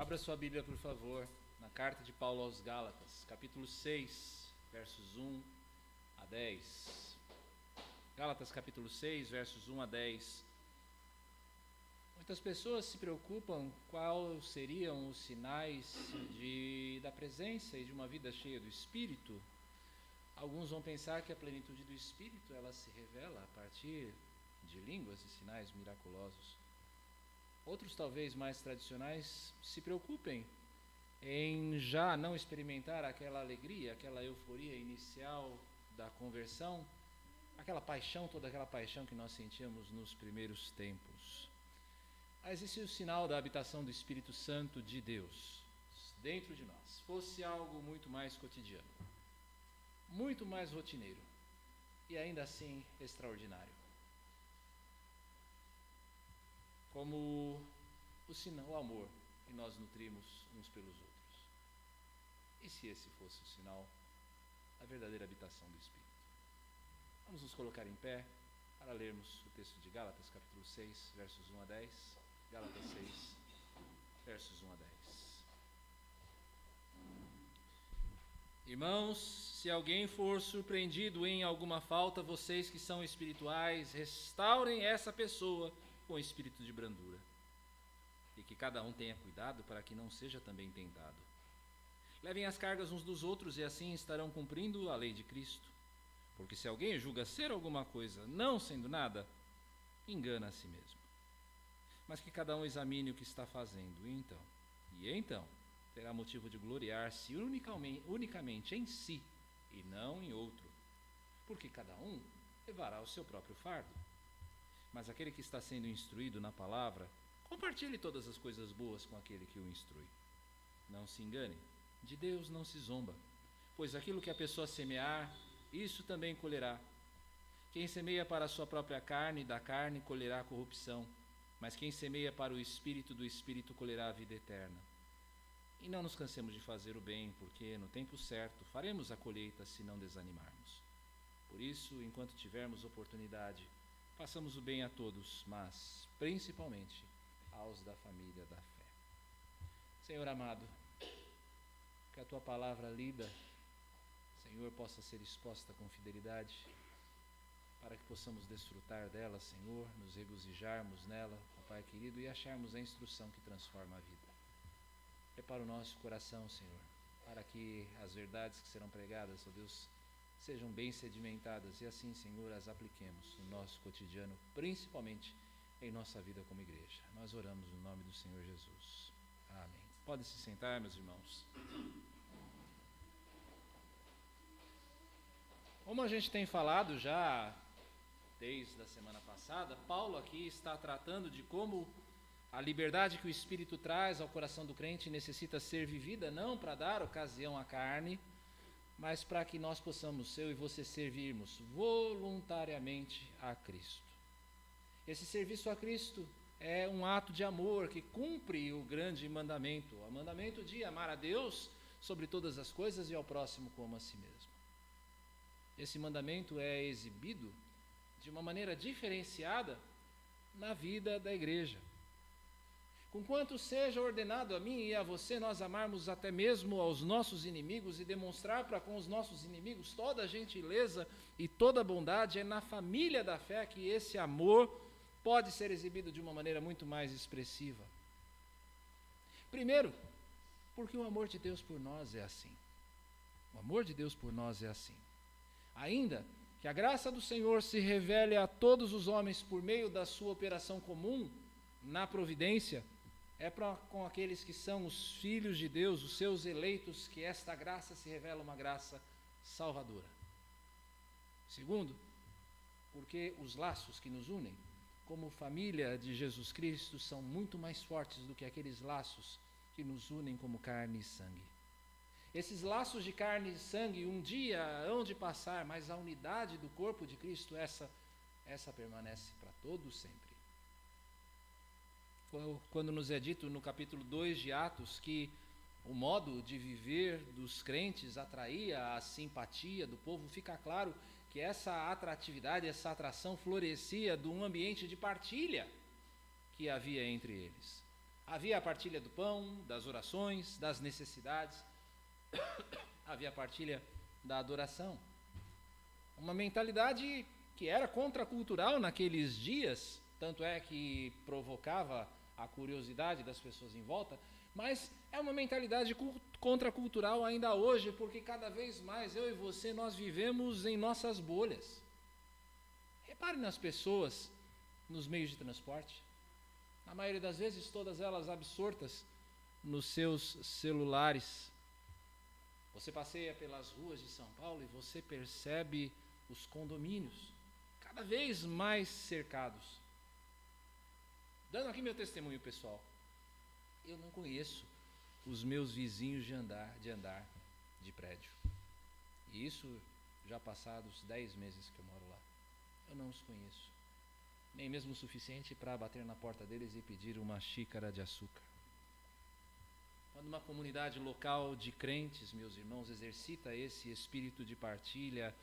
Abra sua Bíblia, por favor, na carta de Paulo aos Gálatas, capítulo 6, versos 1 a 10. Gálatas, capítulo 6, versos 1 a 10. Muitas pessoas se preocupam quais seriam os sinais da presença e de uma vida cheia do Espírito. Alguns vão pensar que a plenitude do Espírito ela se revela a partir de línguas e sinais miraculosos. Outros, talvez mais tradicionais, se preocupem em já não experimentar aquela alegria, aquela euforia inicial da conversão, aquela paixão, toda aquela paixão que nós sentíamos nos primeiros tempos. Mas e se o sinal da habitação do Espírito Santo de Deus dentro de nós fosse algo muito mais cotidiano, muito mais rotineiro e ainda assim extraordinário? Como o amor que nós nutrimos uns pelos outros. E se esse fosse o sinal da verdadeira habitação do Espírito? Vamos nos colocar em pé para lermos o texto de Gálatas, capítulo 6, versos 1 a 10. Gálatas 6, versos 1 a 10. Irmãos, se alguém for surpreendido em alguma falta, vocês que são espirituais, restaurem essa pessoa com espírito de brandura, e que cada um tenha cuidado para que não seja também tentado. Levem as cargas uns dos outros e assim estarão cumprindo a lei de Cristo. Porque se alguém julga ser alguma coisa, não sendo nada, engana a si mesmo. Mas que cada um examine o que está fazendo, e então terá motivo de gloriar-se unicamente em si e não em outro, porque cada um levará o seu próprio fardo. Mas aquele que está sendo instruído na palavra, compartilhe todas as coisas boas com aquele que o instrui. Não se engane, de Deus não se zomba, pois aquilo que a pessoa semear, isso também colherá. Quem semeia para a sua própria carne, da carne colherá corrupção, mas quem semeia para o Espírito, do Espírito colherá a vida eterna. E não nos cansemos de fazer o bem, porque no tempo certo faremos a colheita se não desanimarmos. Por isso, enquanto tivermos oportunidade, façamos o bem a todos, mas principalmente aos da família da fé. Senhor amado, que a Tua palavra lida, Senhor, possa ser exposta com fidelidade, para que possamos desfrutar dela, Senhor, nos regozijarmos nela, ó Pai querido, e acharmos a instrução que transforma a vida. Prepara o nosso coração, Senhor, para que as verdades que serão pregadas, ó Deus, sejam bem sedimentadas e assim, Senhor, as apliquemos no nosso cotidiano, principalmente em nossa vida como igreja. Nós oramos no nome do Senhor Jesus. Amém. Podem se sentar, meus irmãos. Como a gente tem falado já desde a semana passada, Paulo aqui está tratando de como a liberdade que o Espírito traz ao coração do crente necessita ser vivida não para dar ocasião à carne, mas para que nós possamos, eu e você, servirmos voluntariamente a Cristo. Esse serviço a Cristo é um ato de amor que cumpre o grande mandamento, o mandamento de amar a Deus sobre todas as coisas e ao próximo como a si mesmo. Esse mandamento é exibido de uma maneira diferenciada na vida da igreja. Conquanto seja ordenado a mim e a você nós amarmos até mesmo aos nossos inimigos e demonstrar para com os nossos inimigos toda a gentileza e toda a bondade, é na família da fé que esse amor pode ser exibido de uma maneira muito mais expressiva. Primeiro, porque o amor de Deus por nós é assim. O amor de Deus por nós é assim. Ainda que a graça do Senhor se revele a todos os homens por meio da sua operação comum na providência, é com aqueles que são os filhos de Deus, os seus eleitos, que esta graça se revela uma graça salvadora. Segundo, porque os laços que nos unem, como família de Jesus Cristo, são muito mais fortes do que aqueles laços que nos unem como carne e sangue. Esses laços de carne e sangue um dia hão de passar, mas a unidade do corpo de Cristo, essa permanece para todo sempre. Quando nos é dito no capítulo 2 de Atos que o modo de viver dos crentes atraía a simpatia do povo, fica claro que essa atratividade, essa atração florescia de um ambiente de partilha que havia entre eles. Havia a partilha do pão, das orações, das necessidades, havia a partilha da adoração. Uma mentalidade que era contracultural naqueles dias, tanto é que provocava a curiosidade das pessoas em volta, mas é uma mentalidade contracultural ainda hoje, porque cada vez mais eu e você, nós vivemos em nossas bolhas. Repare nas pessoas nos meios de transporte. Na maioria das vezes, todas elas absortas nos seus celulares. Você passeia pelas ruas de São Paulo e você percebe os condomínios cada vez mais cercados. Dando aqui meu testemunho pessoal, eu não conheço os meus vizinhos de andar de prédio. E isso já passados 10 meses que eu moro lá. Eu não os conheço. Nem mesmo o suficiente para bater na porta deles e pedir uma xícara de açúcar. Quando uma comunidade local de crentes, meus irmãos, exercita esse espírito de partilha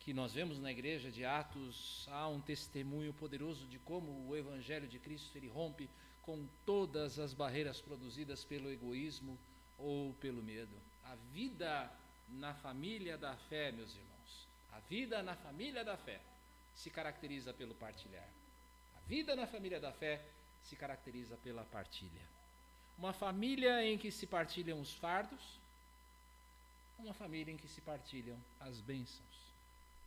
que nós vemos na igreja de Atos, há um testemunho poderoso de como o Evangelho de Cristo ele rompe com todas as barreiras produzidas pelo egoísmo ou pelo medo. A vida na família da fé, meus irmãos, a vida na família da fé se caracteriza pelo partilhar. A vida na família da fé se caracteriza pela partilha. Uma família em que se partilham os fardos, uma família em que se partilham as bênçãos.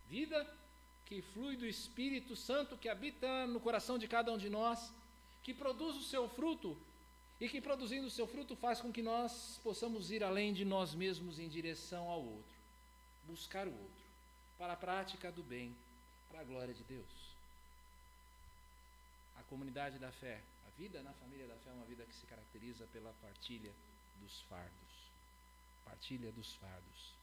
Vida que flui do Espírito Santo que habita no coração de cada um de nós, que produz o seu fruto e que, produzindo o seu fruto, faz com que nós possamos ir além de nós mesmos em direção ao outro, buscar o outro, para a prática do bem, para a glória de Deus. A comunidade da fé, a vida na família da fé é uma vida que se caracteriza pela partilha dos fardos. Partilha dos fardos.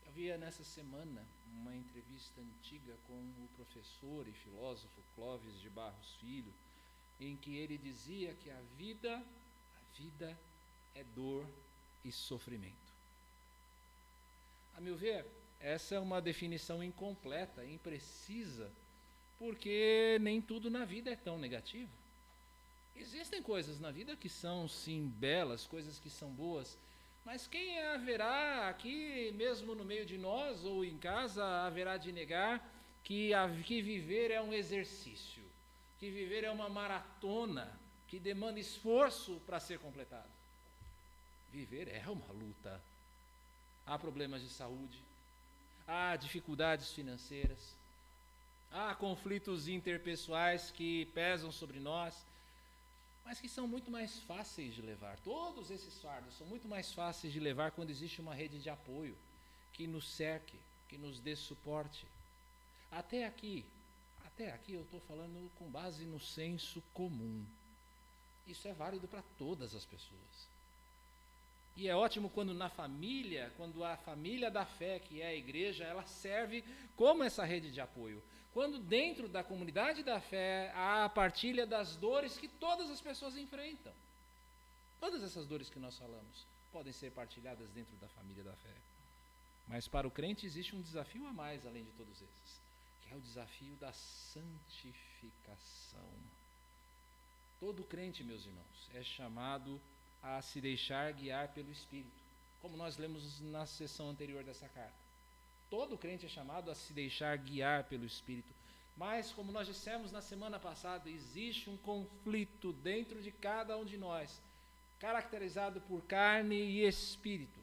Eu via nessa semana uma entrevista antiga com o professor e filósofo Clóvis de Barros Filho, em que ele dizia que a vida é dor e sofrimento. A meu ver, essa é uma definição incompleta, imprecisa, porque nem tudo na vida é tão negativo. Existem coisas na vida que são, sim, belas, coisas que são boas, mas quem haverá aqui, mesmo no meio de nós ou em casa, haverá de negar que viver é um exercício, que viver é uma maratona, que demanda esforço para ser completado. Viver é uma luta. Há problemas de saúde, há dificuldades financeiras, há conflitos interpessoais que pesam sobre nós, mas que são muito mais fáceis de levar. Todos esses fardos são muito mais fáceis de levar quando existe uma rede de apoio que nos cerque, que nos dê suporte. Até aqui eu estou falando com base no senso comum. Isso é válido para todas as pessoas. E é ótimo quando a família da fé, que é a igreja, ela serve como essa rede de apoio. Quando dentro da comunidade da fé há a partilha das dores que todas as pessoas enfrentam. Todas essas dores que nós falamos podem ser partilhadas dentro da família da fé. Mas para o crente existe um desafio a mais além de todos esses, que é o desafio da santificação. Todo crente, meus irmãos, é chamado a se deixar guiar pelo Espírito, como nós lemos na sessão anterior dessa carta. Todo crente é chamado a se deixar guiar pelo Espírito, mas, como nós dissemos na semana passada, existe um conflito dentro de cada um de nós, caracterizado por carne e espírito.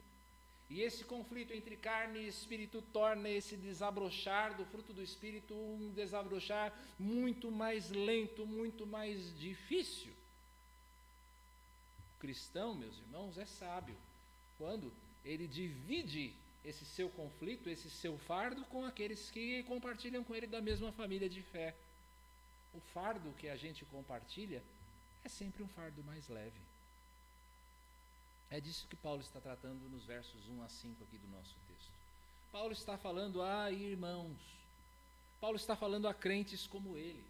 E esse conflito entre carne e espírito torna esse desabrochar do fruto do Espírito um desabrochar muito mais lento, muito mais difícil. O cristão, meus irmãos, é sábio quando ele divide esse seu conflito, esse seu fardo com aqueles que compartilham com ele da mesma família de fé. O fardo que a gente compartilha é sempre um fardo mais leve. É disso que Paulo está tratando nos versos 1 a 5 aqui do nosso texto. Paulo está falando a irmãos. Paulo está falando a crentes como ele.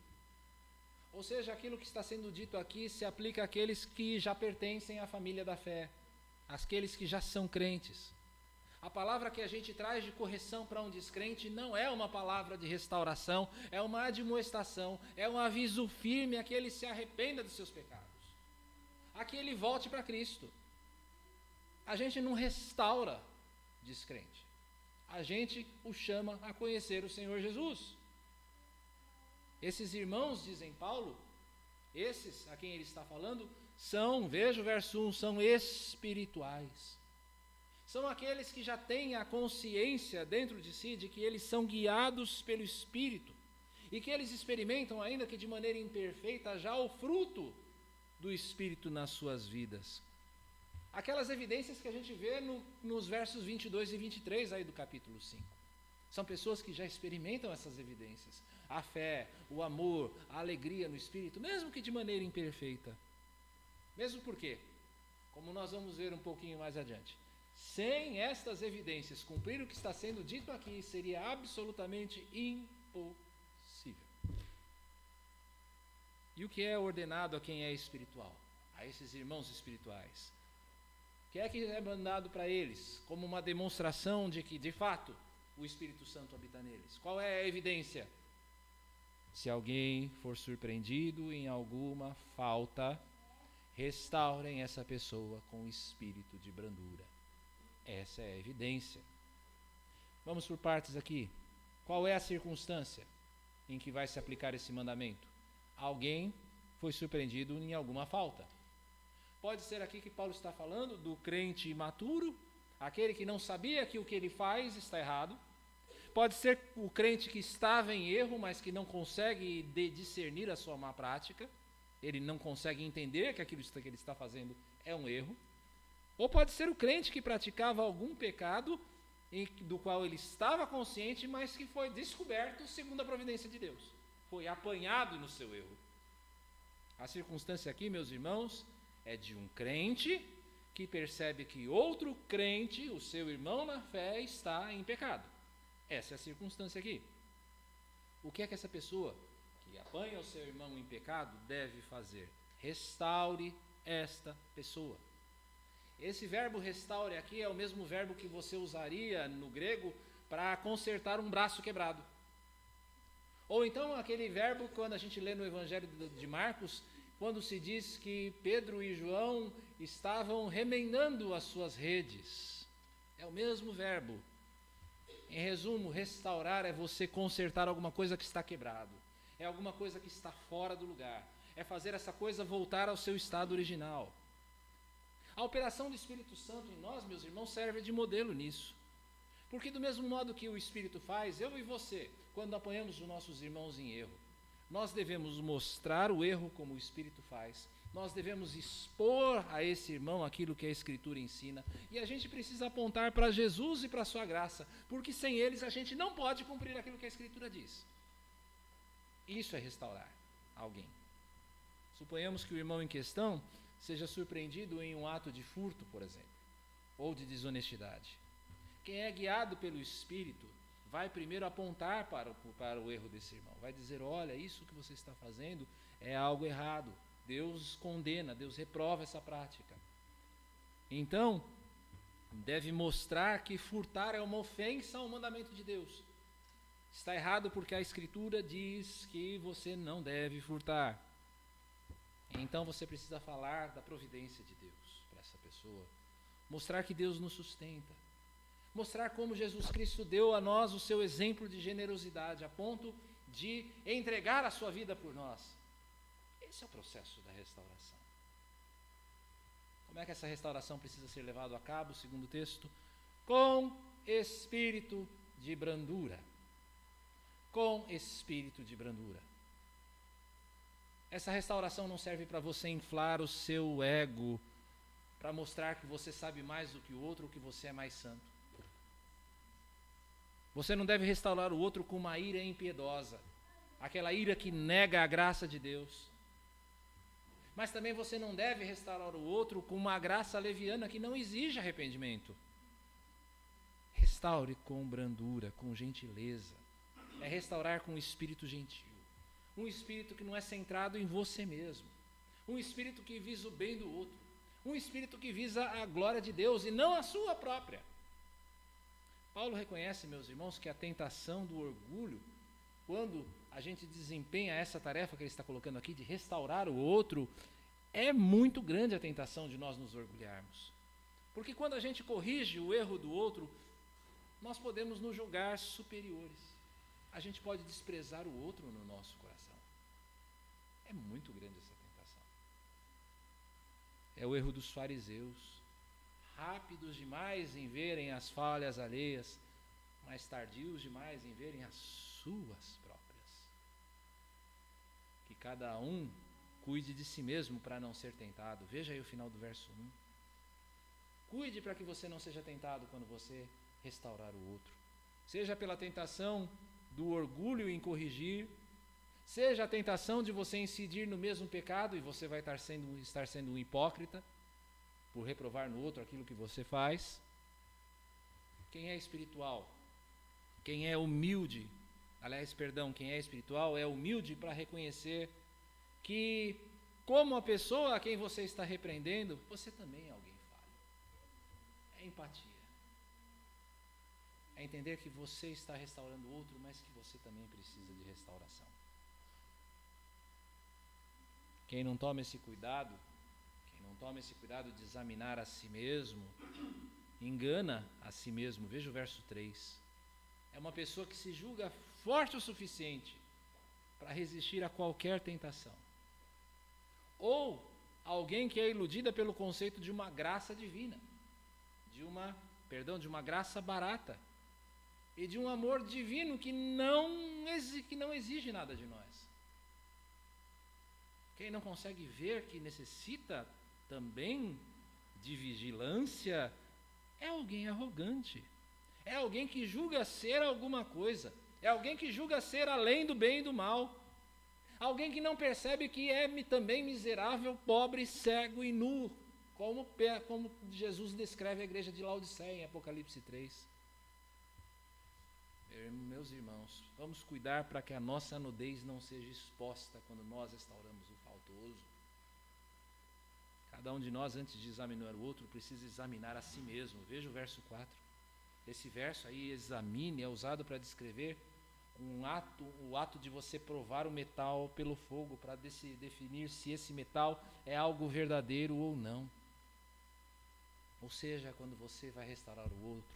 Ou seja, aquilo que está sendo dito aqui se aplica àqueles que já pertencem à família da fé, àqueles que já são crentes. A palavra que a gente traz de correção para um descrente não é uma palavra de restauração, é uma admoestação, é um aviso firme a que ele se arrependa dos seus pecados. a que ele volte para Cristo. A gente não restaura descrente. A gente o chama a conhecer o Senhor Jesus. Esses irmãos, dizem Paulo, esses a quem ele está falando, são, veja o verso 1, são espirituais. São aqueles que já têm a consciência dentro de si de que eles são guiados pelo Espírito e que eles experimentam, ainda que de maneira imperfeita, já o fruto do Espírito nas suas vidas. Aquelas evidências que a gente vê nos versos 22 e 23 aí do capítulo 5. São pessoas que já experimentam essas evidências. A fé, o amor, a alegria no Espírito, mesmo que de maneira imperfeita. Mesmo porque, como nós vamos ver um pouquinho mais adiante, sem estas evidências, cumprir o que está sendo dito aqui seria absolutamente impossível. E o que é ordenado a quem é espiritual? A esses irmãos espirituais? O que é mandado para eles como uma demonstração de que, de fato, o Espírito Santo habita neles? Qual é a evidência? Se alguém for surpreendido em alguma falta, restaurem essa pessoa com espírito de brandura. Essa é a evidência. Vamos por partes aqui. Qual é a circunstância em que vai se aplicar esse mandamento? Alguém foi surpreendido em alguma falta. Pode ser aqui que Paulo está falando do crente imaturo, aquele que não sabia que o que ele faz está errado. Pode ser o crente que estava em erro, mas que não consegue discernir a sua má prática. Ele não consegue entender que aquilo que ele está fazendo é um erro. Ou pode ser o crente que praticava algum pecado do qual ele estava consciente, mas que foi descoberto segundo a providência de Deus. Foi apanhado no seu erro. A circunstância aqui, meus irmãos, é de um crente que percebe que outro crente, o seu irmão na fé, está em pecado. Essa é a circunstância aqui. O que é que essa pessoa que apanha o seu irmão em pecado deve fazer? Restaure esta pessoa. Esse verbo restaure aqui é o mesmo verbo que você usaria no grego para consertar um braço quebrado. Ou então aquele verbo quando a gente lê no Evangelho de Marcos, quando se diz que Pedro e João estavam remendando as suas redes. É o mesmo verbo. Em resumo, restaurar é você consertar alguma coisa que está quebrado. É alguma coisa que está fora do lugar. É fazer essa coisa voltar ao seu estado original. A operação do Espírito Santo em nós, meus irmãos, serve de modelo nisso. Porque do mesmo modo que o Espírito faz, eu e você, quando apanhamos os nossos irmãos em erro, nós devemos mostrar o erro como o Espírito faz. Nós devemos expor a esse irmão aquilo que a Escritura ensina. E a gente precisa apontar para Jesus e para a sua graça, porque sem eles a gente não pode cumprir aquilo que a Escritura diz. Isso é restaurar alguém. Suponhamos que o irmão em questão seja surpreendido em um ato de furto, por exemplo, ou de desonestidade. Quem é guiado pelo Espírito vai primeiro apontar para o erro desse irmão. Vai dizer, olha, isso que você está fazendo é algo errado. Deus condena, Deus reprova essa prática. Então, deve mostrar que furtar é uma ofensa ao mandamento de Deus. Está errado porque a Escritura diz que você não deve furtar. Então você precisa falar da providência de Deus para essa pessoa. Mostrar que Deus nos sustenta. Mostrar como Jesus Cristo deu a nós o seu exemplo de generosidade, a ponto de entregar a sua vida por nós. Esse é o processo da restauração. Como é que essa restauração precisa ser levada a cabo, segundo o texto? Com espírito de brandura. Com espírito de brandura. Essa restauração não serve para você inflar o seu ego, para mostrar que você sabe mais do que o outro, ou que você é mais santo. Você não deve restaurar o outro com uma ira impiedosa, aquela ira que nega a graça de Deus. Mas também você não deve restaurar o outro com uma graça leviana que não exige arrependimento. Restaure com brandura, com gentileza. É restaurar com um espírito gentil. Um espírito que não é centrado em você mesmo. Um espírito que visa o bem do outro. Um espírito que visa a glória de Deus e não a sua própria. Paulo reconhece, meus irmãos, que a tentação do orgulho, quando a gente desempenha essa tarefa que ele está colocando aqui, de restaurar o outro, É muito grande a tentação de nós nos orgulharmos. Porque quando a gente corrige o erro do outro, nós podemos nos julgar superiores. A gente pode desprezar o outro no nosso coração. É muito grande essa tentação. É o erro dos fariseus, rápidos demais em verem as falhas alheias, mas tardios demais em verem as suas próprias. Que cada um cuide de si mesmo para não ser tentado. Veja aí o final do verso 1. Cuide para que você não seja tentado quando você restaurar o outro. Seja pela tentação do orgulho em corrigir, seja a tentação de você incidir no mesmo pecado e você vai estar sendo um hipócrita por reprovar no outro aquilo que você faz. Quem é espiritual, quem é humilde, quem é espiritual é humilde para reconhecer que, como a pessoa a quem você está repreendendo, você também é alguém falho. É empatia. É entender que você está restaurando o outro, mas que você também precisa de restauração. Quem não toma esse cuidado de examinar a si mesmo, engana a si mesmo. Veja o verso 3. É uma pessoa que se julga forte o suficiente para resistir a qualquer tentação. Ou alguém que é iludida pelo conceito de uma graça divina, de uma graça barata e de um amor divino que não exige nada de nós. Quem não consegue ver que necessita também de vigilância é alguém arrogante, é alguém que julga ser alguma coisa, é alguém que julga ser além do bem e do mal, alguém que não percebe que é também miserável, pobre, cego e nu, como Jesus descreve a igreja de Laodiceia em Apocalipse 3. Meus irmãos, vamos cuidar para que a nossa nudez não seja exposta quando nós restauramos o faltoso. Cada um de nós, antes de examinar o outro, precisa examinar a si mesmo. Veja o verso 4. Esse verso aí, examine, é usado para descrever o ato de você provar o metal pelo fogo, para definir se esse metal é algo verdadeiro ou não. Ou seja, quando você vai restaurar o outro,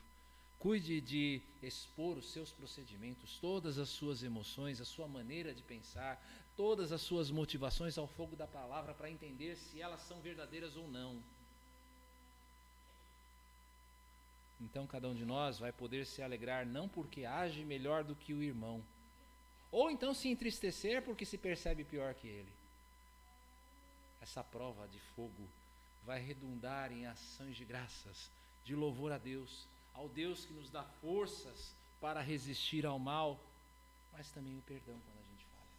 cuide de expor os seus procedimentos, todas as suas emoções, a sua maneira de pensar, todas as suas motivações ao fogo da palavra para entender se elas são verdadeiras ou não. Então cada um de nós vai poder se alegrar não porque age melhor do que o irmão, ou então se entristecer porque se percebe pior que ele. Essa prova de fogo vai redundar em ações de graças, de louvor a Deus, ao Deus que nos dá forças para resistir ao mal, mas também o perdão quando a gente falha.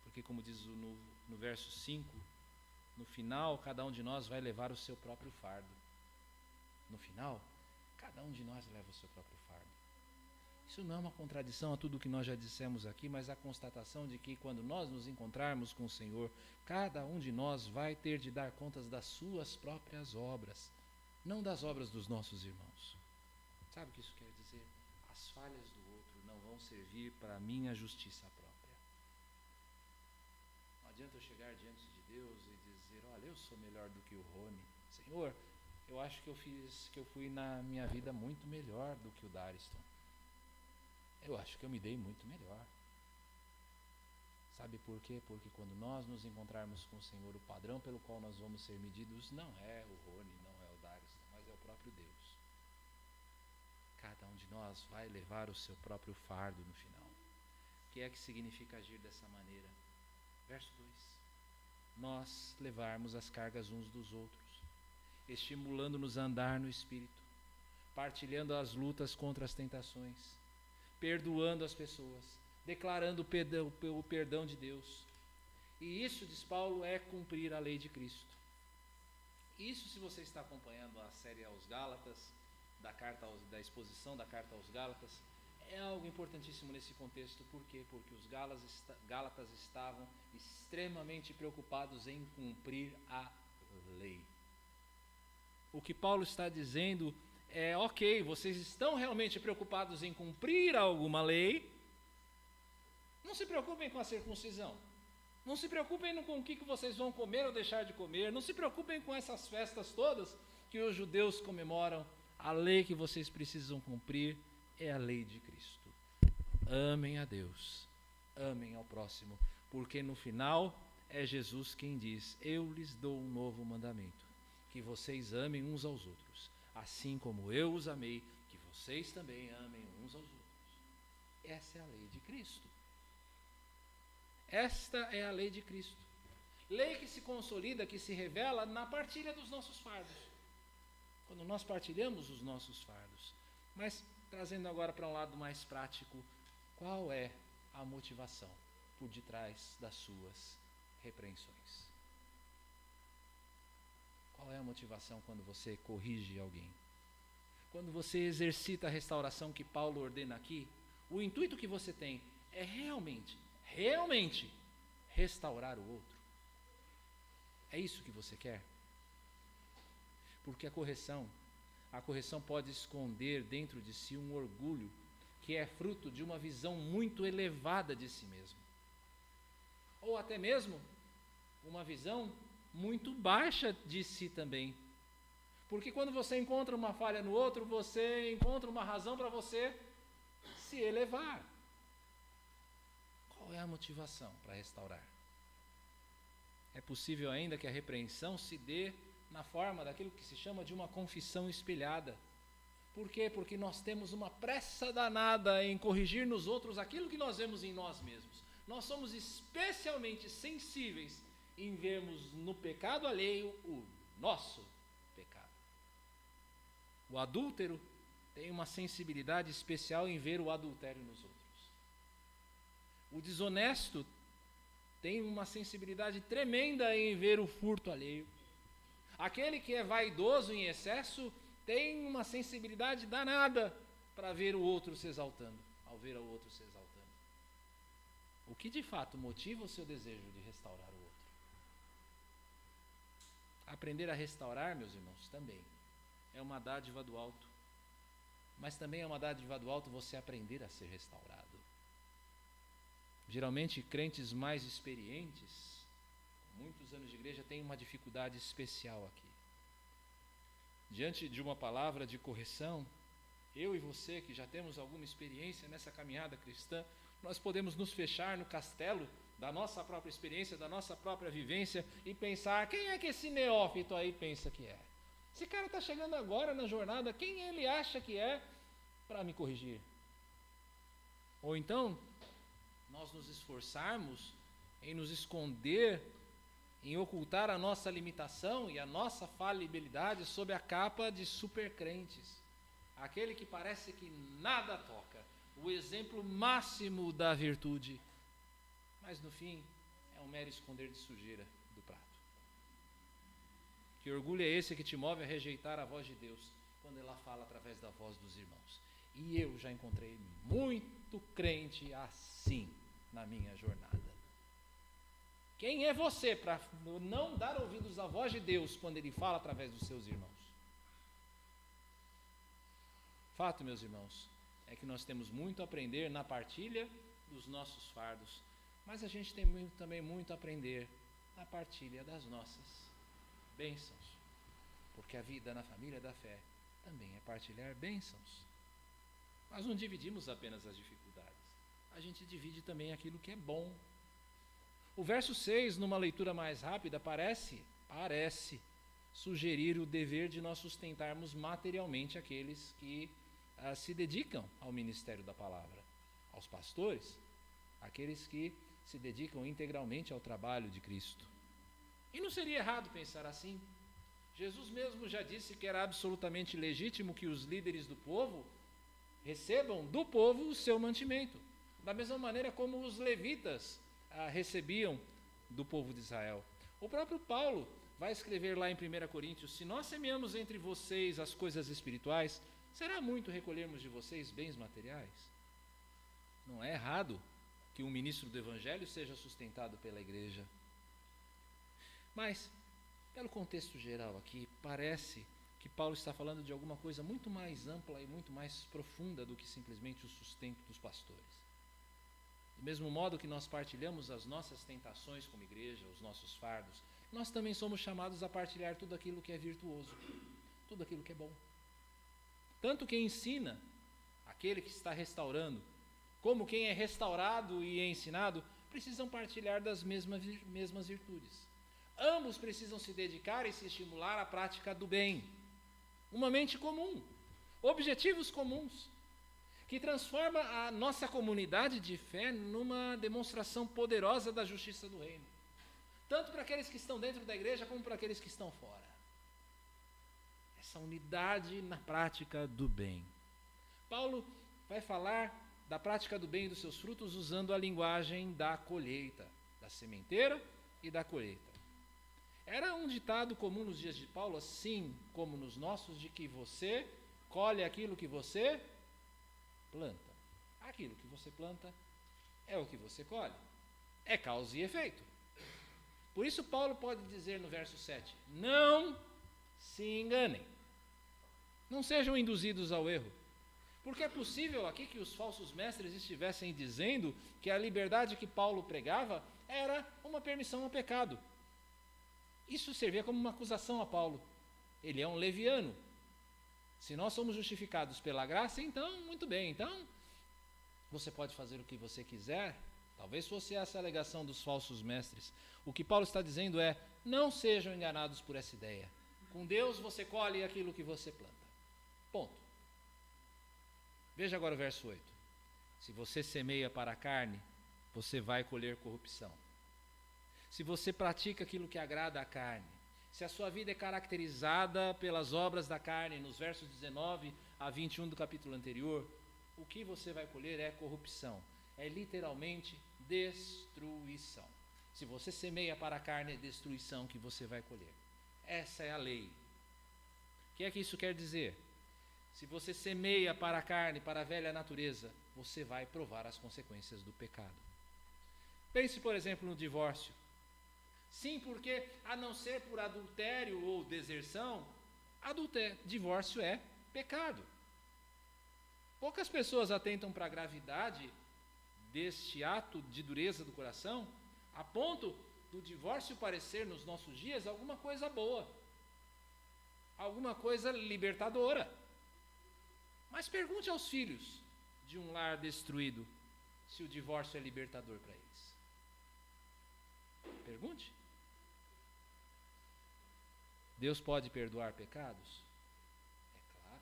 Porque como diz no verso 5, no final cada um de nós vai levar o seu próprio fardo. No final, cada um de nós leva o seu próprio fardo. Isso não é uma contradição a tudo o que nós já dissemos aqui, mas a constatação de que quando nós nos encontrarmos com o Senhor, cada um de nós vai ter de dar contas das suas próprias obras, não das obras dos nossos irmãos. Sabe o que isso quer dizer? As falhas do outro não vão servir para a minha justiça própria. Não adianta eu chegar diante de Deus e dizer, olha, eu sou melhor do que o Rony. Senhor, eu acho que eu fui na minha vida muito melhor do que o Dariston. Eu acho que eu me dei muito melhor. Sabe por quê? Porque quando nós nos encontrarmos com o Senhor, o padrão pelo qual nós vamos ser medidos não é o Rony, não é o Dariston, mas é o próprio Deus. Cada um de nós vai levar o seu próprio fardo no final. O que é que significa agir dessa maneira? Verso 2. Nós levarmos as cargas uns dos outros, estimulando-nos a andar no Espírito, partilhando as lutas contra as tentações, perdoando as pessoas, declarando o perdão de Deus. E isso, diz Paulo, é cumprir a lei de Cristo. Isso, se você está acompanhando a série aos Gálatas, da exposição da carta aos Gálatas, é algo importantíssimo nesse contexto. Por quê? Porque os Gálatas estavam extremamente preocupados em cumprir a lei. O que Paulo está dizendo é, ok, vocês estão realmente preocupados em cumprir alguma lei, não se preocupem com a circuncisão, Não se preocupem com o que vocês vão comer ou deixar de comer. Não se preocupem com essas festas todas que os judeus comemoram. A lei que vocês precisam cumprir é a lei de Cristo. Amem a Deus, amem ao próximo, porque no final é Jesus quem diz: eu lhes dou um novo mandamento, que vocês amem uns aos outros, assim como eu os amei, que vocês também amem uns aos outros. Essa é a lei de Cristo. Esta é a lei de Cristo. Lei que se consolida, que se revela na partilha dos nossos fardos. Quando nós partilhamos os nossos fardos. Mas, trazendo agora para um lado mais prático, qual é a motivação por detrás das suas repreensões? Qual é a motivação quando você corrige alguém? Quando você exercita a restauração que Paulo ordena aqui, o intuito que você tem é realmente restaurar o outro. É isso que você quer? Porque a correção pode esconder dentro de si um orgulho que é fruto de uma visão muito elevada de si mesmo. Ou até mesmo uma visão muito baixa de si também. Porque quando você encontra uma falha no outro, você encontra uma razão para você se elevar. Qual é a motivação para restaurar? É possível ainda que a repreensão se dê na forma daquilo que se chama de uma confissão espelhada. Por quê? Porque nós temos uma pressa danada em corrigir nos outros aquilo que nós vemos em nós mesmos. Nós somos especialmente sensíveis em vermos no pecado alheio o nosso pecado. O adúltero tem uma sensibilidade especial em ver o adultério nos outros. O desonesto tem uma sensibilidade tremenda em ver o furto alheio. Aquele que é vaidoso em excesso tem uma sensibilidade danada para ver o outro se exaltando, ao ver o outro se exaltando. O que de fato motiva o seu desejo de restaurar o outro? Aprender a restaurar, meus irmãos, também é uma dádiva do alto. Mas também é uma dádiva do alto você aprender a ser restaurado. Geralmente, crentes mais experientes, com muitos anos de igreja, têm uma dificuldade especial aqui. Diante de uma palavra de correção, eu e você, que já temos alguma experiência nessa caminhada cristã, nós podemos nos fechar no castelo da nossa própria experiência, da nossa própria vivência e pensar: quem é que esse neófito aí pensa que é? Esse cara está chegando agora na jornada, quem ele acha que é para me corrigir? Ou então, nós nos esforçarmos em nos esconder, em ocultar a nossa limitação e a nossa falibilidade sob a capa de supercrentes. Aquele que parece que nada toca, o exemplo máximo da virtude, mas no fim é um mero esconder de sujeira do prato. Que orgulho é esse que te move a rejeitar a voz de Deus quando ela fala através da voz dos irmãos? E eu já encontrei muito crente assim na minha jornada. Quem é você para não dar ouvidos à voz de Deus quando Ele fala através dos seus irmãos? Fato, meus irmãos, é que nós temos muito a aprender na partilha dos nossos fardos, mas a gente tem também muito a aprender na partilha das nossas bênçãos, porque a vida na família da fé também é partilhar bênçãos. Nós não dividimos apenas as dificuldades, a gente divide também aquilo que é bom. O verso 6, numa leitura mais rápida, parece sugerir o dever de nós sustentarmos materialmente aqueles que se dedicam ao ministério da palavra, aos pastores, aqueles que se dedicam integralmente ao trabalho de Cristo. E não seria errado pensar assim. Jesus mesmo já disse que era absolutamente legítimo que os líderes do povo recebam do povo o seu mantimento, da mesma maneira como os levitas recebiam do povo de Israel. O próprio Paulo vai escrever lá em 1 Coríntios: se nós semeamos entre vocês as coisas espirituais, será muito recolhermos de vocês bens materiais? Não é errado que um ministro do evangelho seja sustentado pela igreja. Mas, pelo contexto geral aqui, parece que Paulo está falando de alguma coisa muito mais ampla e muito mais profunda do que simplesmente o sustento dos pastores. Do mesmo modo que nós partilhamos as nossas tentações como igreja, os nossos fardos, nós também somos chamados a partilhar tudo aquilo que é virtuoso, tudo aquilo que é bom. Tanto quem ensina, aquele que está restaurando, como quem é restaurado e é ensinado, precisam partilhar das mesmas virtudes. Ambos precisam se dedicar e se estimular à prática do bem. Uma mente comum, objetivos comuns, que transforma a nossa comunidade de fé numa demonstração poderosa da justiça do reino. Tanto para aqueles que estão dentro da igreja, como para aqueles que estão fora. Essa unidade na prática do bem. Paulo vai falar da prática do bem e dos seus frutos usando a linguagem da colheita, da sementeira e da colheita. Era um ditado comum nos dias de Paulo, assim como nos nossos, de que você colhe aquilo que você planta. Aquilo que você planta é o que você colhe. É causa e efeito. Por isso Paulo pode dizer no verso 7, não se enganem. Não sejam induzidos ao erro. Porque é possível aqui que os falsos mestres estivessem dizendo que a liberdade que Paulo pregava era uma permissão ao pecado. Isso servia como uma acusação a Paulo. Ele é um leviano. Se nós somos justificados pela graça, então, muito bem. Então, você pode fazer o que você quiser. Talvez fosse essa a alegação dos falsos mestres. O que Paulo está dizendo é, não sejam enganados por essa ideia. Com Deus você colhe aquilo que você planta. Ponto. Veja agora o verso 8. Se você semeia para a carne, você vai colher corrupção. Se você pratica aquilo que agrada à carne, se a sua vida é caracterizada pelas obras da carne, nos versos 19 a 21 do capítulo anterior, o que você vai colher é corrupção. É literalmente destruição. Se você semeia para a carne, é destruição que você vai colher. Essa é a lei. O que é que isso quer dizer? Se você semeia para a carne, para a velha natureza, você vai provar as consequências do pecado. Pense, por exemplo, no divórcio. Sim, porque a não ser por adultério ou deserção, divórcio é pecado. Poucas pessoas atentam para a gravidade deste ato de dureza do coração, a ponto do divórcio parecer nos nossos dias alguma coisa boa, alguma coisa libertadora. Mas pergunte aos filhos de um lar destruído se o divórcio é libertador para eles. Pergunte. Deus pode perdoar pecados? É claro.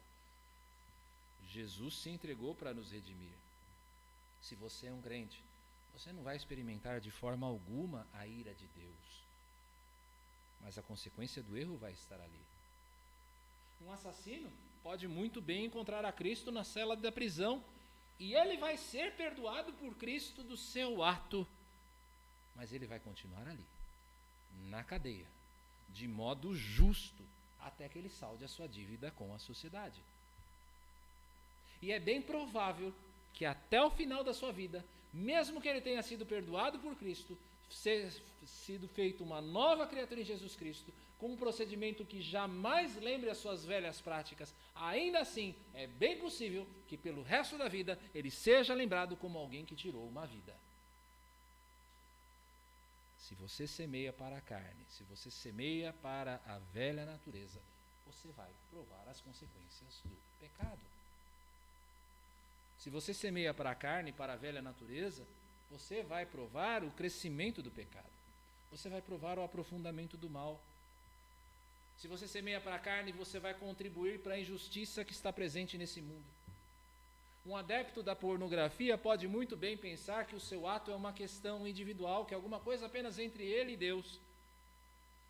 Jesus se entregou para nos redimir. Se você é um crente, você não vai experimentar de forma alguma a ira de Deus. Mas a consequência do erro vai estar ali. Um assassino pode muito bem encontrar a Cristo na cela da prisão e ele vai ser perdoado por Cristo do seu ato, mas ele vai continuar ali, na cadeia, de modo justo, até que ele salde a sua dívida com a sociedade. E é bem provável que até o final da sua vida, mesmo que ele tenha sido perdoado por Cristo, sido feito uma nova criatura em Jesus Cristo, com um procedimento que jamais lembre as suas velhas práticas, ainda assim é bem possível que pelo resto da vida ele seja lembrado como alguém que tirou uma vida. Se você semeia para a carne, se você semeia para a velha natureza, você vai provar as consequências do pecado. Se você semeia para a carne, para a velha natureza, você vai provar o crescimento do pecado. Você vai provar o aprofundamento do mal. Se você semeia para a carne, você vai contribuir para a injustiça que está presente nesse mundo. Um adepto da pornografia pode muito bem pensar que o seu ato é uma questão individual, que é alguma coisa apenas entre ele e Deus.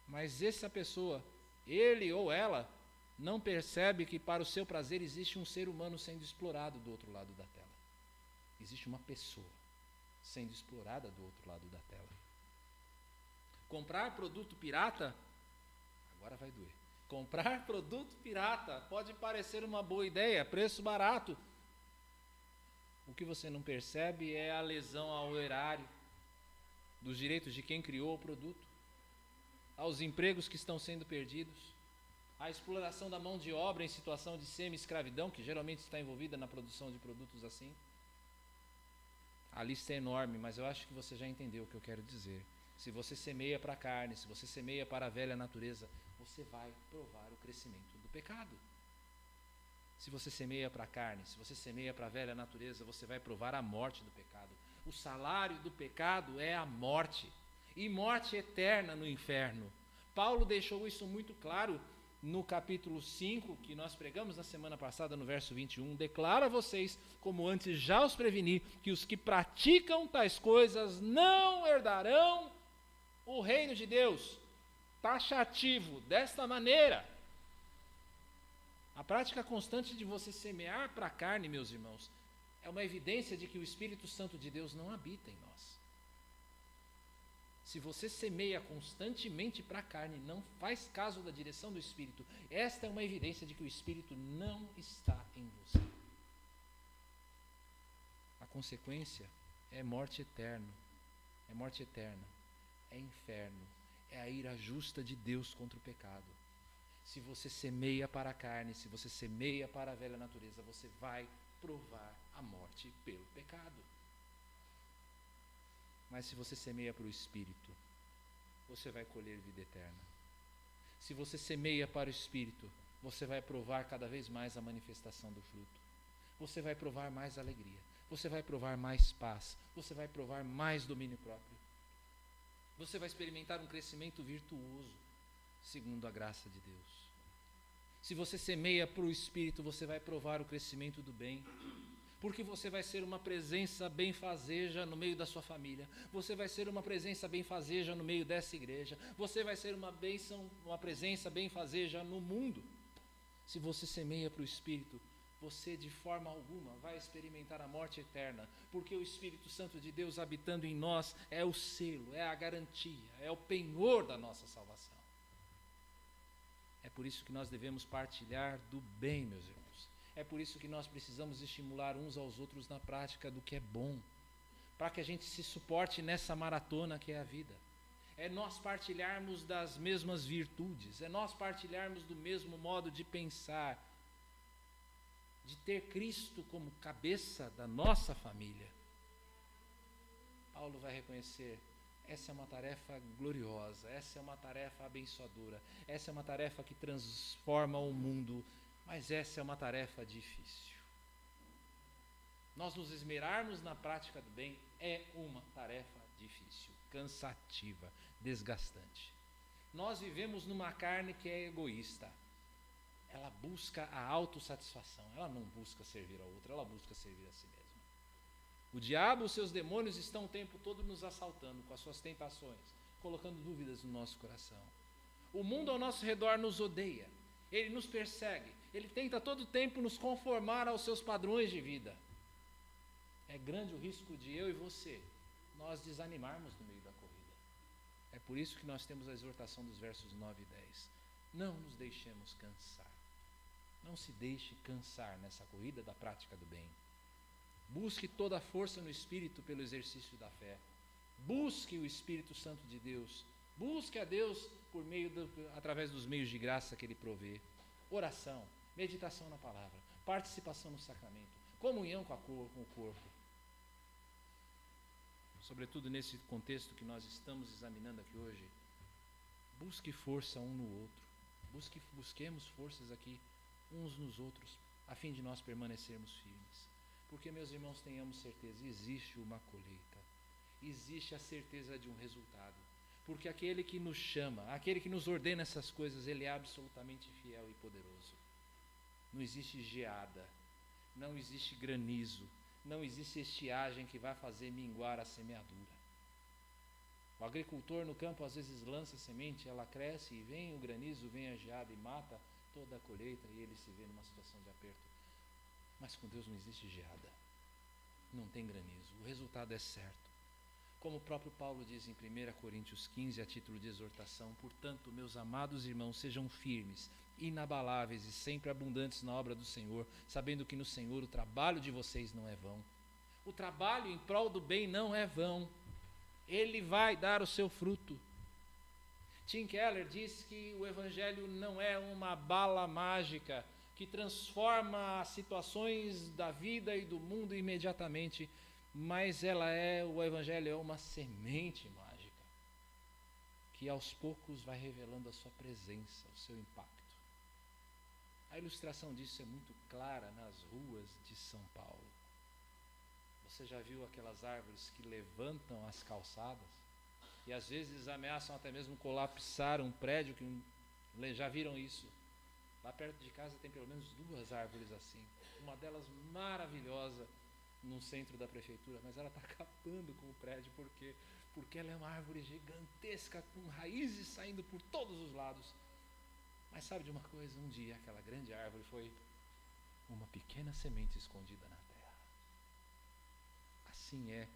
Mas essa pessoa, ele ou ela, não percebe que para o seu prazer existe um ser humano sendo explorado do outro lado da tela. Existe uma pessoa sendo explorada do outro lado da tela. Comprar produto pirata, agora vai doer. Comprar produto pirata pode parecer uma boa ideia, preço barato. O que você não percebe é a lesão ao erário, dos direitos de quem criou o produto, aos empregos que estão sendo perdidos, à exploração da mão de obra em situação de semi-escravidão, que geralmente está envolvida na produção de produtos assim. A lista é enorme, mas eu acho que você já entendeu o que eu quero dizer. Se você semeia para a carne, se você semeia para a velha natureza, você vai provar o crescimento do pecado. Se você semeia para a carne, se você semeia para a velha natureza, você vai provar a morte do pecado. O salário do pecado é a morte, e morte eterna no inferno. Paulo deixou isso muito claro no capítulo 5, que nós pregamos na semana passada, no verso 21. Declaro a vocês, como antes já os preveni, que os que praticam tais coisas não herdarão o reino de Deus. Taxativo, desta maneira. A prática constante de você semear para a carne, meus irmãos, é uma evidência de que o Espírito Santo de Deus não habita em nós. Se você semeia constantemente para a carne, não faz caso da direção do Espírito, esta é uma evidência de que o Espírito não está em você. A consequência é morte eterna, é inferno, é a ira justa de Deus contra o pecado. Se você semeia para a carne, se você semeia para a velha natureza, você vai provar a morte pelo pecado. Mas se você semeia para o Espírito, você vai colher vida eterna. Se você semeia para o Espírito, você vai provar cada vez mais a manifestação do fruto. Você vai provar mais alegria, você vai provar mais paz, você vai provar mais domínio próprio. Você vai experimentar um crescimento virtuoso, segundo a graça de Deus. Se você semeia para o Espírito, você vai provar o crescimento do bem, porque você vai ser uma presença benfazeja no meio da sua família, você vai ser uma presença benfazeja no meio dessa igreja, você vai ser uma presença benfazeja no mundo. Se você semeia para o Espírito, você de forma alguma vai experimentar a morte eterna, porque o Espírito Santo de Deus habitando em nós é o selo, é a garantia, é o penhor da nossa salvação. É por isso que nós devemos partilhar do bem, meus irmãos. É por isso que nós precisamos estimular uns aos outros na prática do que é bom, para que a gente se suporte nessa maratona que é a vida. É nós partilharmos das mesmas virtudes, é nós partilharmos do mesmo modo de pensar, de ter Cristo como cabeça da nossa família. Paulo vai reconhecer: essa é uma tarefa gloriosa, essa é uma tarefa abençoadora, essa é uma tarefa que transforma o mundo, mas essa é uma tarefa difícil. Nós nos esmerarmos na prática do bem é uma tarefa difícil, cansativa, desgastante. Nós vivemos numa carne que é egoísta. Ela busca a autossatisfação, ela não busca servir ao outro, ela busca servir a si mesma. O diabo, os seus demônios estão o tempo todo nos assaltando com as suas tentações, colocando dúvidas no nosso coração. O mundo ao nosso redor nos odeia, ele nos persegue, ele tenta todo o tempo nos conformar aos seus padrões de vida. É grande o risco de eu e você, nós desanimarmos no meio da corrida. É por isso que nós temos a exortação dos versos 9 e 10. Não nos deixemos cansar. Não se deixe cansar nessa corrida da prática do bem. Busque toda a força no Espírito pelo exercício da fé. Busque o Espírito Santo de Deus. Busque a Deus através dos meios de graça que Ele provê. Oração, meditação na palavra, participação no sacramento, comunhão com o corpo. Sobretudo nesse contexto que nós estamos examinando aqui hoje, busque força um no outro. Busquemos forças aqui uns nos outros, a fim de nós permanecermos firmes. Porque, meus irmãos, tenhamos certeza, existe uma colheita, existe a certeza de um resultado. Porque aquele que nos chama, aquele que nos ordena essas coisas, ele é absolutamente fiel e poderoso. Não existe geada, não existe granizo, não existe estiagem que vai fazer minguar a semeadura. O agricultor no campo às vezes lança a semente, ela cresce e vem o granizo, vem a geada e mata toda a colheita e ele se vê numa situação de aperto. Mas com Deus não existe geada, não tem granizo, o resultado é certo. Como o próprio Paulo diz em 1 Coríntios 15, a título de exortação: portanto, meus amados irmãos, sejam firmes, inabaláveis e sempre abundantes na obra do Senhor, sabendo que no Senhor o trabalho de vocês não é vão. O trabalho em prol do bem não é vão, ele vai dar o seu fruto. Tim Keller diz que o Evangelho não é uma bala mágica que transforma as situações da vida e do mundo imediatamente, mas o Evangelho é uma semente mágica que aos poucos vai revelando a sua presença, o seu impacto. A ilustração disso é muito clara nas ruas de São Paulo. Você já viu aquelas árvores que levantam as calçadas e às vezes ameaçam até mesmo colapsar um prédio? Já viram isso? Lá perto de casa tem pelo menos 2 árvores assim. Uma delas maravilhosa no centro da prefeitura, mas ela está acabando com o prédio porque ela é uma árvore gigantesca com raízes saindo por todos os lados. Mas sabe de uma coisa? Um dia aquela grande árvore foi uma pequena semente escondida na terra. Assim é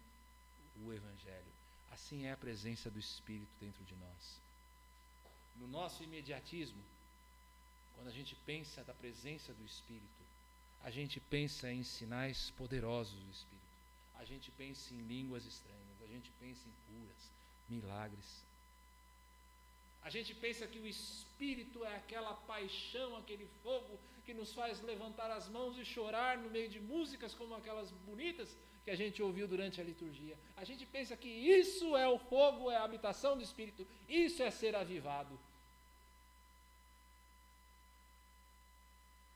o Evangelho. Assim é a presença do Espírito dentro de nós. No nosso imediatismo, quando a gente pensa da presença do Espírito, a gente pensa em sinais poderosos do Espírito. A gente pensa em línguas estranhas. A gente pensa em curas, milagres. A gente pensa que o Espírito é aquela paixão, aquele fogo que nos faz levantar as mãos e chorar no meio de músicas como aquelas bonitas que a gente ouviu durante a liturgia. A gente pensa que isso é o fogo, é a habitação do Espírito, isso é ser avivado.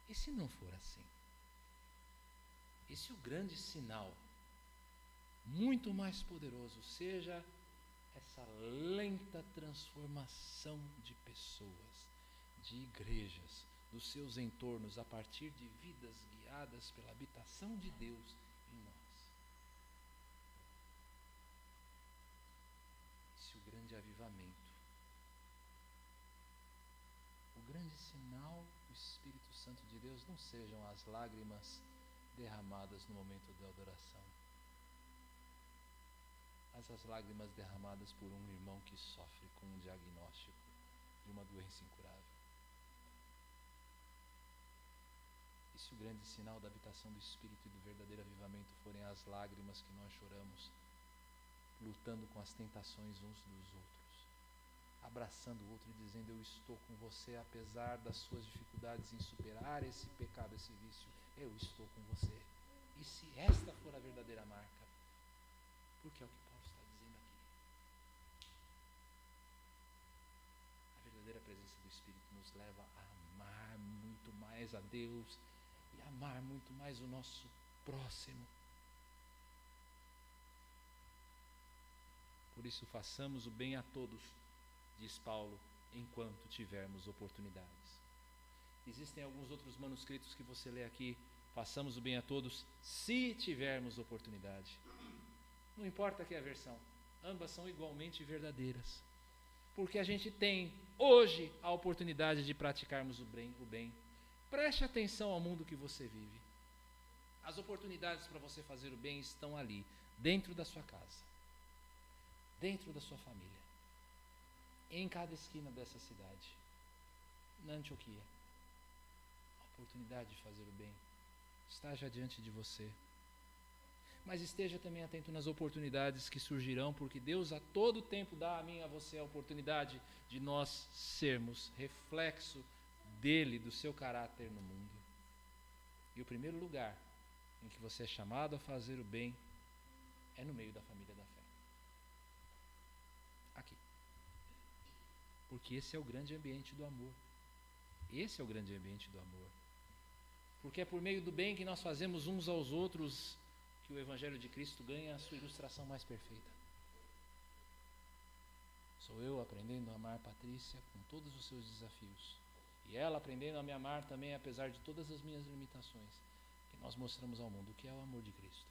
E se não for assim? E se o grande sinal, muito mais poderoso, seja essa lenta transformação de pessoas, de igrejas, dos seus entornos, a partir de vidas guiadas pela habitação de Deus em nós? Se o grande avivamento, o grande sinal do Espírito Santo de Deus não sejam as lágrimas derramadas no momento da adoração, mas as lágrimas derramadas por um irmão que sofre com um diagnóstico de uma doença incurável. E se o grande sinal da habitação do Espírito e do verdadeiro avivamento forem as lágrimas que nós choramos, lutando com as tentações uns dos outros, abraçando o outro e dizendo: eu estou com você, apesar das suas dificuldades em superar esse pecado, esse vício, eu estou com você. E se esta for a verdadeira marca, porque é o que Paulo está dizendo aqui, a verdadeira presença do Espírito nos leva a amar muito mais a Deus e amar muito mais o nosso próximo. Por isso, façamos o bem a todos, diz Paulo, enquanto tivermos oportunidades. Existem alguns outros manuscritos que você lê aqui: façamos o bem a todos se tivermos oportunidade. Não importa que a versão, ambas são igualmente verdadeiras. Porque a gente tem hoje a oportunidade de praticarmos o bem. Preste atenção ao mundo que você vive. As oportunidades para você fazer o bem estão ali, dentro da sua casa, dentro da sua família, em cada esquina dessa cidade, na Antioquia. A oportunidade de fazer o bem está já diante de você. Mas esteja também atento nas oportunidades que surgirão, porque Deus a todo tempo dá a mim e a você a oportunidade de nós sermos reflexo dele, do seu caráter no mundo. E o primeiro lugar em que você é chamado a fazer o bem é no meio da família da fé. Aqui. Porque esse é o grande ambiente do amor. Esse é o grande ambiente do amor. Porque é por meio do bem que nós fazemos uns aos outros que o Evangelho de Cristo ganha a sua ilustração mais perfeita. Sou eu aprendendo a amar Patrícia com todos os seus desafios, e ela aprendendo a me amar também, apesar de todas as minhas limitações, que nós mostramos ao mundo que é o amor de Cristo,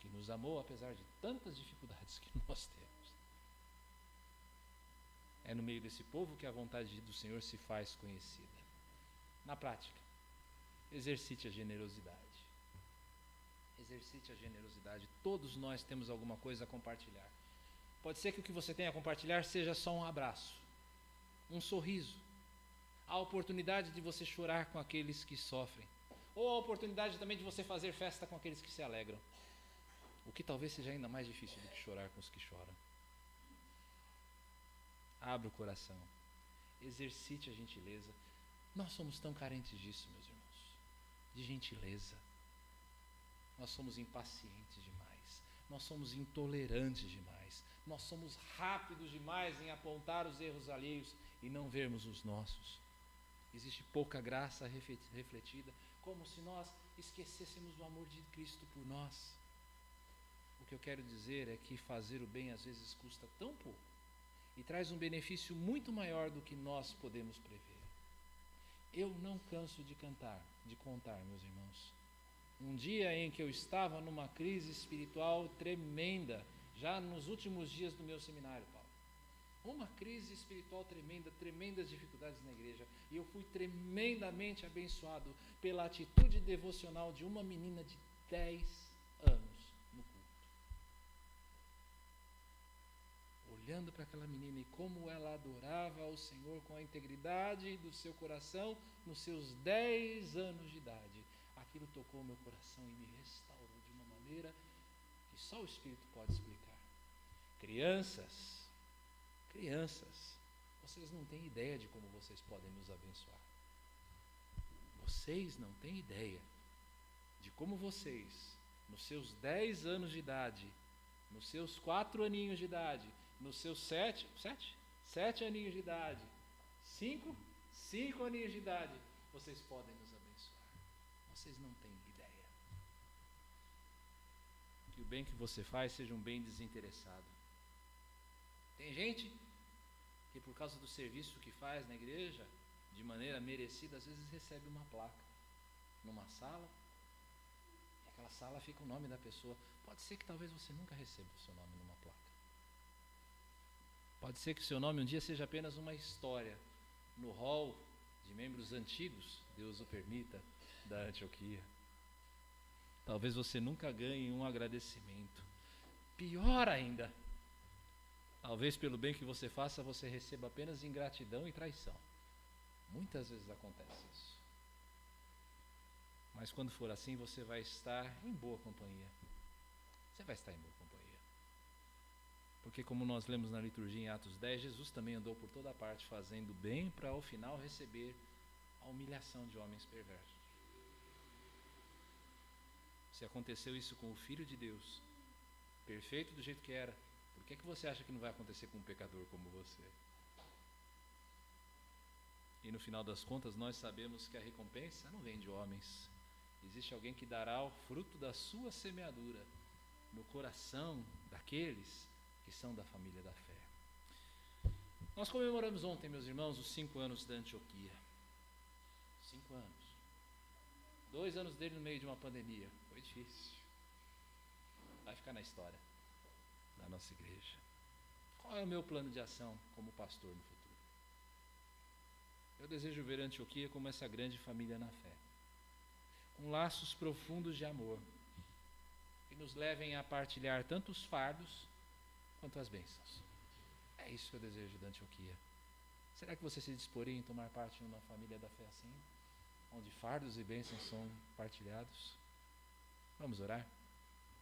que nos amou apesar de tantas dificuldades que nós temos. É no meio desse povo que a vontade do Senhor se faz conhecida. Na prática, exercite a generosidade. Exercite a generosidade. Todos nós temos alguma coisa a compartilhar. Pode ser que o que você tenha a compartilhar seja só um abraço, um sorriso, a oportunidade de você chorar com aqueles que sofrem, ou a oportunidade também de você fazer festa com aqueles que se alegram, o que talvez seja ainda mais difícil do que chorar com os que choram. Abra o coração, exercite a gentileza. Nós somos tão carentes disso, meus irmãos, de gentileza. Nós somos impacientes demais. nós somos intolerantes demais, nós somos rápidos demais em apontar os erros alheios e não vermos os nossos. Existe pouca graça refletida, como se nós esquecêssemos do amor de Cristo por nós. O que eu quero dizer é que fazer o bem às vezes custa tão pouco e traz um benefício muito maior do que nós podemos prever. Eu não canso de contar, meus irmãos, um dia em que eu estava numa crise espiritual tremenda, já nos últimos dias do meu seminário, Paulo. Uma crise espiritual tremenda, tremendas dificuldades na igreja, e eu fui tremendamente abençoado pela atitude devocional de uma menina de 10 anos no culto. Olhando para aquela menina e como ela adorava ao Senhor com a integridade do seu coração nos seus 10 anos de idade, aquilo tocou meu coração e me restaurou de uma maneira que só o Espírito pode explicar. Crianças, vocês não têm ideia de como vocês podem nos abençoar. Vocês não têm ideia de como vocês, nos seus 10 anos de idade, nos seus 4 aninhos de idade, nos seus 7 aninhos de idade, 5 aninhos de idade, vocês podem nos abençoar. Vocês não têm ideia. Que o bem que você faz seja um bem desinteressado. Tem gente que por causa do serviço que faz na igreja, de maneira merecida, às vezes recebe uma placa numa sala, e aquela sala fica o nome da pessoa. Pode ser que talvez você nunca receba o seu nome numa placa. Pode ser que o seu nome um dia seja apenas uma história no hall de membros antigos, Deus o permita, da Antioquia. Talvez você nunca ganhe um agradecimento. Pior ainda, talvez pelo bem que você faça, você receba apenas ingratidão e traição. Muitas vezes acontece isso. Mas quando for assim, você vai estar em boa companhia. Você vai estar em boa companhia. Porque como nós lemos na liturgia em Atos 10, Jesus também andou por toda parte fazendo bem para ao final receber a humilhação de homens perversos. Se aconteceu isso com o Filho de Deus, perfeito do jeito que era, por que você acha que não vai acontecer com um pecador como você? E no final das contas, nós sabemos que a recompensa não vem de homens. Existe alguém que dará o fruto da sua semeadura no coração daqueles que são da família da fé. Nós comemoramos ontem, meus irmãos, os 5 anos da Antioquia. 5 anos. 2 anos dele no meio de uma pandemia. Foi difícil. Vai ficar na história da nossa igreja. Qual é o meu plano de ação como pastor no futuro? Eu desejo ver a Antioquia como essa grande família na fé, com laços profundos de amor, que nos levem a partilhar tanto os fardos quanto as bênçãos. É isso que eu desejo da Antioquia. Será que você se disporia em tomar parte numa família da fé assim, onde fardos e bênçãos são partilhados? Vamos orar?